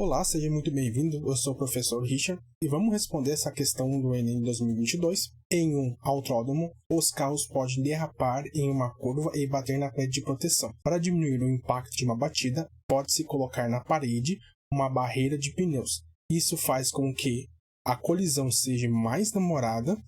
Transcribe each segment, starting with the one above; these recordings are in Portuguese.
Olá, seja muito bem-vindo, eu sou o professor Richard e vamos responder essa questão do Enem 2022. Em um autódromo, os carros podem derrapar em uma curva e bater na parede de proteção. Para diminuir o impacto de uma batida, pode-se colocar na parede uma barreira de pneus. Isso faz com que a colisão seja mais demorada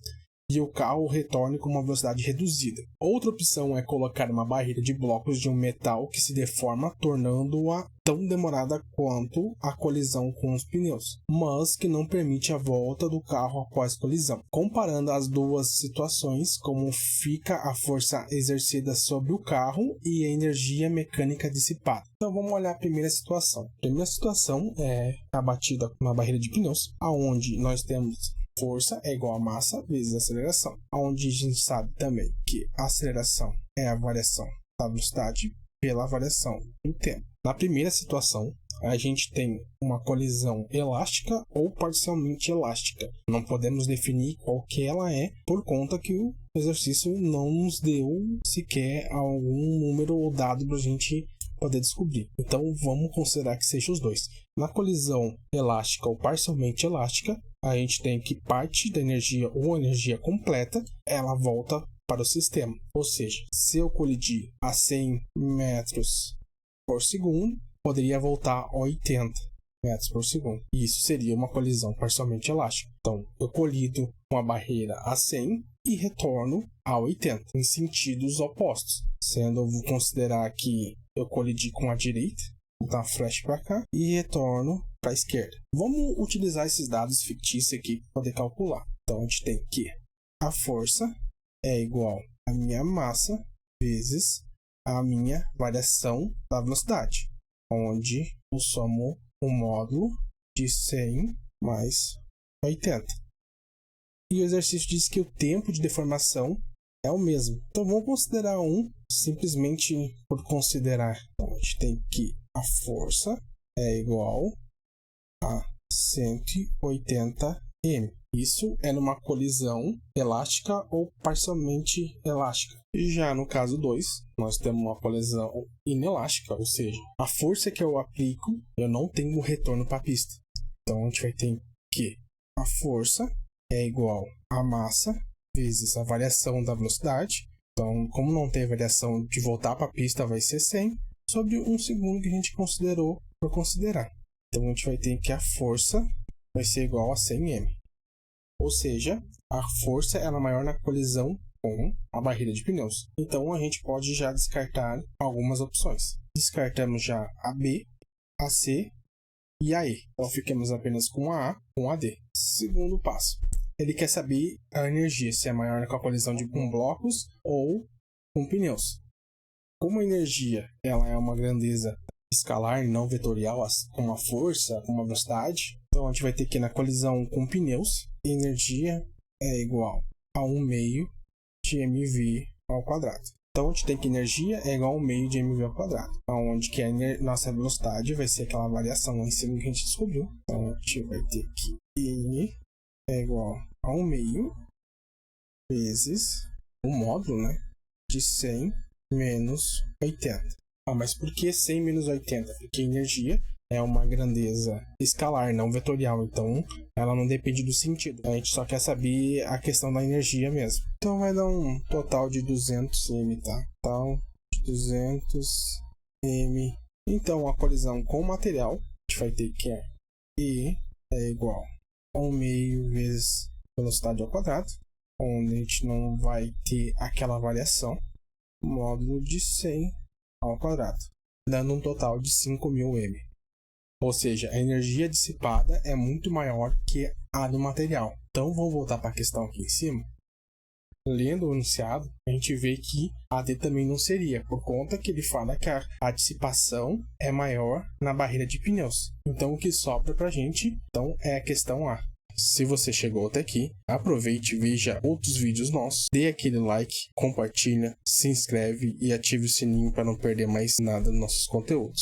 e o carro retorne com uma velocidade reduzida. Outra opção é colocar uma barreira de blocos de um metal que se deforma, tornando-a tão demorada quanto a colisão com os pneus, mas que não permite a volta do carro após colisão. Comparando as duas situações, como fica a força exercida sobre o carro e a energia mecânica dissipada. Então vamos olhar a primeira situação. A primeira situação é a batida com uma barreira de pneus, onde nós temos força é igual a massa vezes aceleração, onde a gente sabe também que a aceleração é a variação da velocidade pela variação do tempo. Na primeira situação, a gente tem uma colisão elástica ou parcialmente elástica. Não podemos definir qual que ela é, por conta que o exercício não nos deu sequer algum número ou dado para a gente poder descobrir. Então vamos considerar que seja os dois. Na colisão elástica ou parcialmente elástica, a gente tem que parte da energia ou energia completa, ela volta para o sistema. Ou seja, se eu colidir a 100 metros por segundo, poderia voltar a 80 metros por segundo. E isso seria uma colisão parcialmente elástica. Então, eu colido uma barreira a 100 e retorno a 80, em sentidos opostos. Sendo, eu vou considerar que eu colidi com a direita, dar flash para cá e retorno para a esquerda. Vamos utilizar esses dados fictícios aqui para poder calcular. Então a gente tem que a força é igual a minha massa vezes a minha variação da velocidade, onde eu somo o módulo de 100 mais 80. E o exercício diz que o tempo de deformação é o mesmo. Então vamos considerar simplesmente por considerar. Então a gente tem que a força é igual a 180 m. Isso é numa colisão elástica ou parcialmente elástica. Já no caso 2, nós temos uma colisão inelástica, ou seja, a força que eu aplico, eu não tenho retorno para a pista. Então a gente vai ter que a força é igual a massa vezes a variação da velocidade. Então, como não tem variação de voltar para a pista, vai ser 100 sobre 1 segundo que a gente considerou por considerar. Então a gente vai ter que a força vai ser igual a 100 m. Ou seja, a força é maior na colisão com a barreira de pneus. Então a gente pode já descartar algumas opções. Descartamos já a B, a C e a E. Então ficamos apenas com a com a D. Segundo passo. Ele quer saber a energia, se é maior com a colisão com blocos ou com pneus. Como a energia ela é uma grandeza escalar e não vetorial, com uma força, com uma velocidade, então a gente vai ter que na colisão com pneus, energia é igual a 1 meio de mv ao quadrado. Então a gente tem que energia é igual a 1 meio de mv ao quadrado, onde que a nossa velocidade vai ser aquela variação lá em cima que a gente descobriu. Então a gente vai ter que E é igual a 1 meio vezes o módulo, de 100 menos 80. Mas por que 100 menos 80? Porque energia é uma grandeza escalar, não vetorial. Então, ela não depende do sentido. A gente só quer saber a questão da energia mesmo. Então, vai dar um total de 200 m, tá? Total de 200 m. Então, a colisão com o material, a gente vai ter que E é igual a 1 meio vezes velocidade ao quadrado, onde a gente não vai ter aquela variação, módulo de 100 ao quadrado, dando um total de 5.000 m. Ou seja, a energia dissipada é muito maior que a do material. Então, vou voltar para a questão aqui em cima. Lendo o enunciado, a gente vê que a D também não seria, por conta que ele fala que a dissipação é maior na barreira de pneus. Então, o que sobra para a gente é a questão A. Se você chegou até aqui, aproveite e veja outros vídeos nossos, dê aquele like, compartilha, se inscreve e ative o sininho para não perder mais nada dos nossos conteúdos.